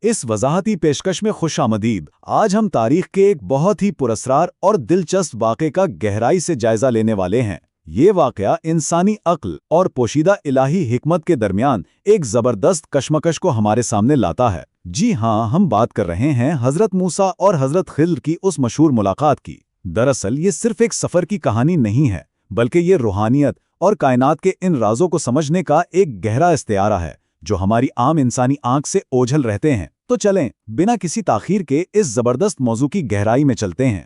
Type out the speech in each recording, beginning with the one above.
اس وضاحتی پیشکش میں خوش آمدید۔ آج ہم تاریخ کے ایک بہت ہی پراسرار اور دلچسپ واقعے کا گہرائی سے جائزہ لینے والے ہیں۔ یہ واقعہ انسانی عقل اور پوشیدہ الہی حکمت کے درمیان ایک زبردست کشمکش کو ہمارے سامنے لاتا ہے۔ جی ہاں، ہم بات کر رہے ہیں حضرت موسیٰ اور حضرت خضر کی اس مشہور ملاقات کی۔ دراصل یہ صرف ایک سفر کی کہانی نہیں ہے، بلکہ یہ روحانیت اور کائنات کے ان رازوں کو سمجھنے کا ایک گہرا استعارہ ہے جو ہماری عام انسانی آنکھ سے اوجھل رہتے ہیں۔ تو چلیں، بنا کسی تاخیر کے اس زبردست موضوع کی گہرائی میں چلتے ہیں۔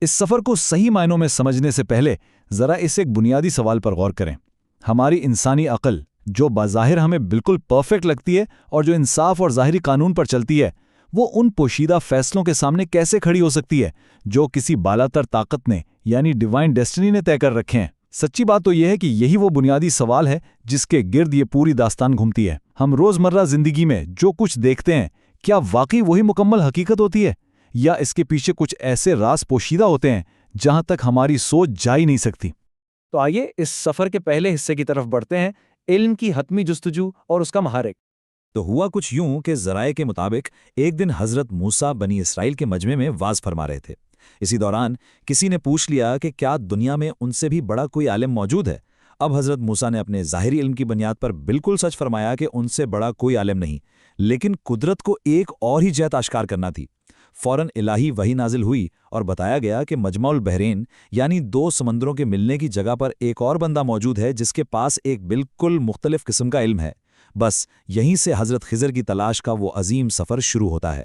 اس سفر کو صحیح معنوں میں سمجھنے سے پہلے ذرا اس ایک بنیادی سوال پر غور کریں۔ ہماری انسانی عقل، جو بظاہر ہمیں بالکل پرفیکٹ لگتی ہے اور جو انصاف اور ظاہری قانون پر چلتی ہے، وہ ان پوشیدہ فیصلوں کے سامنے کیسے کھڑی ہو سکتی ہے جو کسی بالاتر طاقت نے یعنی ڈیوائن ڈیسٹنی نے طے کر رکھے ہیں؟ سچی بات تو یہ ہے کہ یہی وہ بنیادی سوال ہے جس کے گرد یہ پوری داستان گھومتی ہے۔ ہم روزمرہ زندگی میں جو کچھ دیکھتے ہیں، کیا واقعی وہی مکمل حقیقت ہوتی ہے، یا اس کے پیچھے کچھ ایسے راز پوشیدہ ہوتے ہیں جہاں تک ہماری سوچ جا ہی نہیں سکتی؟ تو آئیے اس سفر کے پہلے حصے کی طرف بڑھتے ہیں، علم کی حتمی جستجو اور اس کا محرک۔ تو ہوا کچھ یوں کہ ذرائع کے مطابق ایک دن حضرت موسیٰ بنی اسرائیل کے مجمع میں وعظ فرما رہے تھے۔ اسی دوران کسی نے پوچھ لیا کہ کیا دنیا میں ان سے بھی بڑا کوئی عالم موجود ہے؟ اب حضرت موسیٰ نے اپنے ظاہری علم کی بنیاد پر بالکل سچ فرمایا کہ ان سے بڑا کوئی عالم نہیں، لیکن قدرت کو ایک اور ہی جہت آشکار کرنا تھی۔ فوراً الہی وحی نازل ہوئی اور بتایا گیا کہ مجمع البحرین یعنی دو سمندروں کے ملنے کی جگہ پر ایک اور بندہ موجود ہے جس کے پاس ایک بالکل مختلف قسم کا علم ہے۔ بس یہیں سے حضرت خضر کی تلاش کا وہ عظیم سفر شروع ہوتا ہے۔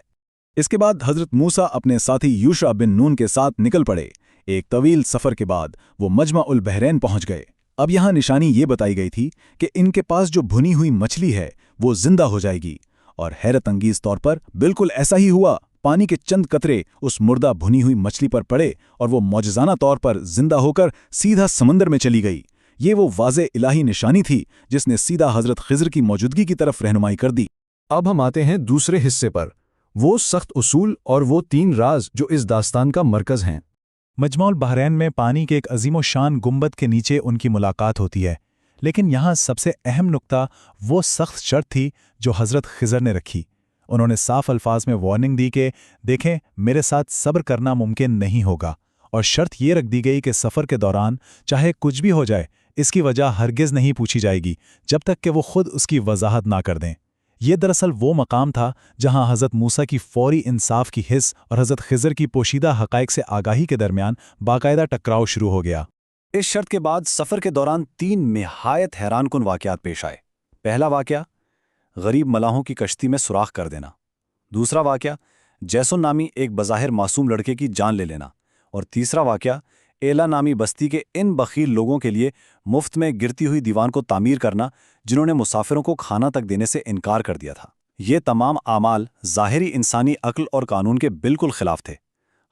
اس کے بعد حضرت موسیٰ اپنے ساتھی یوشع بن نون کے ساتھ نکل پڑے۔ ایک طویل سفر کے بعد وہ مجمع البحرین پہنچ گئے۔ اب یہاں نشانی یہ بتائی گئی تھی کہ ان کے پاس جو بھنی ہوئی مچھلی ہے وہ زندہ ہو جائے گی، اور حیرت انگیز طور پر بالکل ایسا ہی ہوا۔ پانی کے چند قطرے اس مردہ بھنی ہوئی مچھلی پر پڑے اور وہ معجزانہ طور پر زندہ ہو کر سیدھا سمندر میں چلی گئی۔ یہ وہ واضح الہی نشانی تھی جس نے سیدھا حضرت خضر کی موجودگی کی طرف رہنمائی کر دی۔ اب ہم آتے ہیں دوسرے حصے پر، وہ سخت اصول اور وہ 3 راز جو اس داستان کا مرکز ہیں۔ مجمع البحرین میں پانی کے ایک عظیم و شان گنبد کے نیچے ان کی ملاقات ہوتی ہے، لیکن یہاں سب سے اہم نقطہ وہ سخت شرط تھی جو حضرت خضر نے رکھی۔ انہوں نے صاف الفاظ میں وارننگ دی کہ دیکھیں، میرے ساتھ صبر کرنا ممکن نہیں ہوگا، اور شرط یہ رکھ دی گئی کہ سفر کے دوران چاہے کچھ بھی ہو جائے، اس کی وجہ ہرگز نہیں پوچھی جائے گی جب تک کہ وہ خود اس کی وضاحت نہ کر دیں۔ یہ دراصل وہ مقام تھا جہاں حضرت موسیٰ کی فوری انصاف کی حس اور حضرت خضر کی پوشیدہ حقائق سے آگاہی کے درمیان باقاعدہ ٹکراؤ شروع ہو گیا۔ اس شرط کے بعد سفر کے دوران 3 نہایت حیران کن واقعات پیش آئے۔ پہلا واقعہ، غریب ملاحوں کی کشتی میں سوراخ کر دینا۔ دوسرا واقعہ، جیسون نامی ایک بظاہر معصوم لڑکے کی جان لے لینا۔ اور تیسرا واقعہ، ایلا نامی بستی کے ان بخیل لوگوں کے لیے مفت میں گرتی ہوئی دیوان کو تعمیر کرنا جنہوں نے مسافروں کو کھانا تک دینے سے انکار کر دیا تھا۔ یہ تمام اعمال ظاہری انسانی عقل اور قانون کے بالکل خلاف تھے۔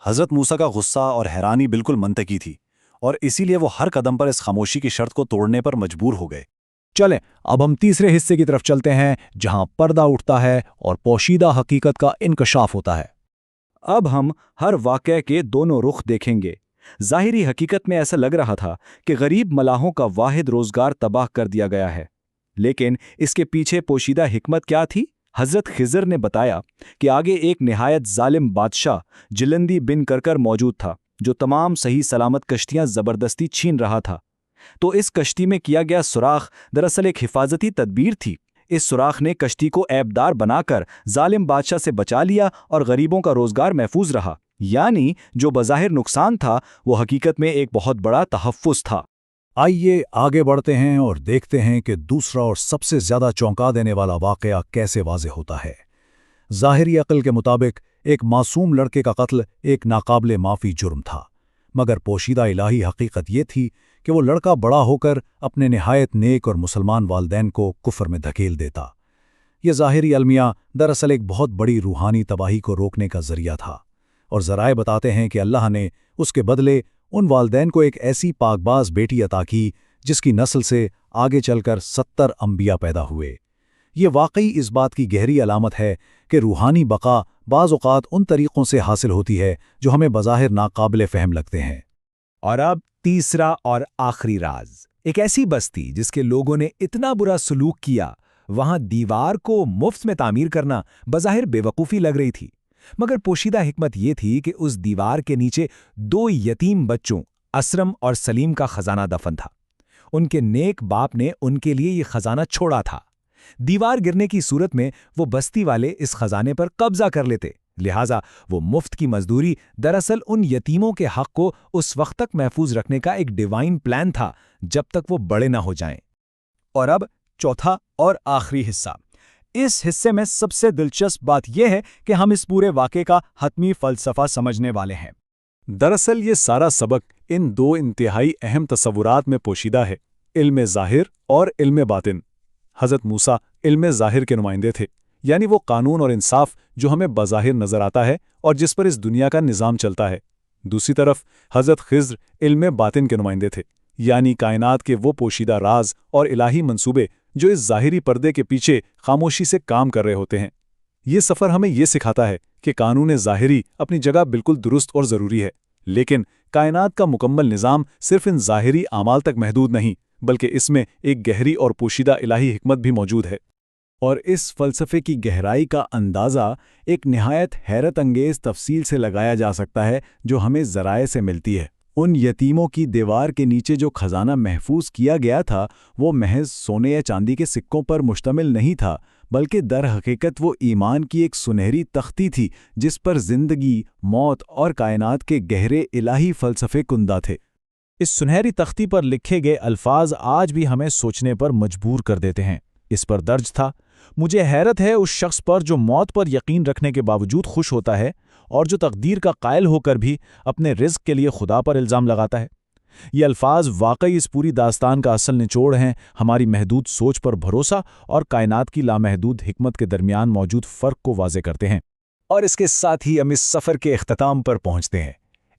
حضرت موسیٰ کا غصہ اور حیرانی بالکل منطقی تھی، اور اسی لیے وہ ہر قدم پر اس خاموشی کی شرط کو توڑنے پر مجبور ہو گئے۔ چلیں، اب ہم تیسرے حصے کی طرف چلتے ہیں جہاں پردہ اٹھتا ہے اور پوشیدہ حقیقت کا انکشاف ہوتا ہے۔ اب ہم ہر واقعے کے دونوں رخ دیکھیں گے۔ ظاہری حقیقت میں ایسا لگ رہا تھا کہ غریب ملاحوں کا واحد روزگار تباہ کر دیا گیا ہے، لیکن اس کے پیچھے پوشیدہ حکمت کیا تھی؟ حضرت خضر نے بتایا کہ آگے ایک نہایت ظالم بادشاہ جلندی بن کرکر موجود تھا جو تمام صحیح سلامت کشتیاں زبردستی چھین رہا تھا۔ تو اس کشتی میں کیا گیا سوراخ دراصل ایک حفاظتی تدبیر تھی۔ اس سوراخ نے کشتی کو عیبدار بنا کر ظالم بادشاہ سے بچا لیا اور غریبوں کا روزگار محفوظ رہا۔ یعنی جو بظاہر نقصان تھا وہ حقیقت میں ایک بہت بڑا تحفظ تھا۔ آئیے آگے بڑھتے ہیں اور دیکھتے ہیں کہ دوسرا اور سب سے زیادہ چونکا دینے والا واقعہ کیسے واضح ہوتا ہے۔ ظاہری عقل کے مطابق ایک معصوم لڑکے کا قتل ایک ناقابل معافی جرم تھا، مگر پوشیدہ الہی حقیقت یہ تھی کہ وہ لڑکا بڑا ہو کر اپنے نہایت نیک اور مسلمان والدین کو کفر میں دھکیل دیتا۔ یہ ظاہری المیہ دراصل ایک بہت بڑی روحانی تباہی کو روکنے کا ذریعہ تھا، اور ذرائع بتاتے ہیں کہ اللہ نے اس کے بدلے ان والدین کو ایک ایسی پاک باز بیٹی عطا کی جس کی نسل سے آگے چل کر 70 انبیاء پیدا ہوئے۔ یہ واقعی اس بات کی گہری علامت ہے کہ روحانی بقا بعض اوقات ان طریقوں سے حاصل ہوتی ہے جو ہمیں بظاہر ناقابل فہم لگتے ہیں۔ اور اب تیسرا اور آخری راز، ایک ایسی بستی جس کے لوگوں نے اتنا برا سلوک کیا، وہاں دیوار کو مفت میں تعمیر کرنا بظاہر بے وقوفی لگ رہی تھی، مگر پوشیدہ حکمت یہ تھی کہ اس دیوار کے نیچے 2 یتیم بچوں اسرم اور سلیم کا خزانہ دفن تھا۔ ان کے نیک باپ نے ان کے لیے یہ خزانہ چھوڑا تھا۔ دیوار گرنے کی صورت میں وہ بستی والے اس خزانے پر قبضہ کر لیتے، لہٰذا وہ مفت کی مزدوری دراصل ان یتیموں کے حق کو اس وقت تک محفوظ رکھنے کا ایک ڈیوائن پلان تھا جب تک وہ بڑے نہ ہو جائیں۔ اور اب چوتھا اور آخری حصہ۔ اس حصے میں سب سے دلچسپ بات یہ ہے کہ ہم اس پورے واقعے کا حتمی فلسفہ سمجھنے والے ہیں۔ دراصل یہ سارا سبق ان 2 انتہائی اہم تصورات میں پوشیدہ ہے، علم ظاہر اور علم باطن۔ حضرت موسیٰ علم ظاہر کے نمائندے تھے، یعنی وہ قانون اور انصاف جو ہمیں بظاہر نظر آتا ہے اور جس پر اس دنیا کا نظام چلتا ہے۔ دوسری طرف حضرت خضر علم باطن کے نمائندے تھے، یعنی کائنات کے وہ پوشیدہ راز اور الہی منصوبے جو اس ظاہری پردے کے پیچھے خاموشی سے کام کر رہے ہوتے ہیں۔ یہ سفر ہمیں یہ سکھاتا ہے کہ قانون ظاہری اپنی جگہ بالکل درست اور ضروری ہے، لیکن کائنات کا مکمل نظام صرف ان ظاہری اعمال تک محدود نہیں، بلکہ اس میں ایک گہری اور پوشیدہ الہی حکمت بھی موجود ہے۔ اور اس فلسفے کی گہرائی کا اندازہ ایک نہایت حیرت انگیز تفصیل سے لگایا جا سکتا ہے جو ہمیں ذرائع سے ملتی ہے۔ ان یتیموں کی دیوار کے نیچے جو خزانہ محفوظ کیا گیا تھا وہ محض سونے یا چاندی کے سکوں پر مشتمل نہیں تھا، بلکہ در حقیقت وہ ایمان کی ایک سنہری تختی تھی جس پر زندگی، موت اور کائنات کے گہرے الہی فلسفے کندہ تھے۔ اس سنہری تختی پر لکھے گئے الفاظ آج بھی ہمیں سوچنے پر مجبور کر دیتے ہیں۔ اس پر درج تھا، مجھے حیرت ہے اس شخص پر جو موت پر یقین رکھنے کے باوجود خوش ہوتا ہے اور جو تقدیر کا قائل ہو کر بھی اپنے رزق کے لیے خدا پر الزام لگاتا ہے۔ یہ الفاظ واقعی اس پوری داستان کا اصل نچوڑ ہیں، ہماری محدود سوچ پر بھروسہ اور کائنات کی لامحدود حکمت کے درمیان موجود فرق کو واضح کرتے ہیں۔ اور اس کے ساتھ ہی ہم اس سفر کے اختتام پر پہنچتے ہیں۔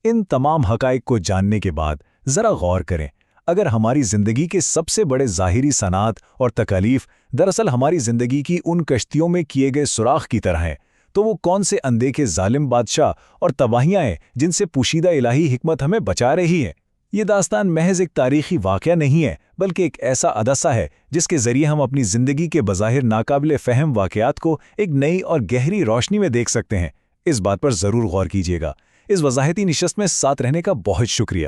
ان تمام حقائق کو جاننے کے بعد ذرا غور کریں، اگر ہماری زندگی کے سب سے بڑے ظاہری صنعت اور تکالیف دراصل ہماری زندگی کی ان کشتیوں میں کیے گئے سوراخ کی طرح ہیں، تو وہ کون سے اندیکھے ظالم بادشاہ اور تباہیاں ہیں جن سے پوشیدہ الہی حکمت ہمیں بچا رہی ہے؟ یہ داستان محض ایک تاریخی واقعہ نہیں ہے، بلکہ ایک ایسا عدسہ ہے جس کے ذریعے ہم اپنی زندگی کے بظاہر ناقابل فہم واقعات کو ایک نئی اور گہری روشنی میں دیکھ سکتے ہیں۔ اس بات پر ضرور غور کیجیے گا۔ اس وضاحتی نشست میں ساتھ رہنے کا بہت شکریہ۔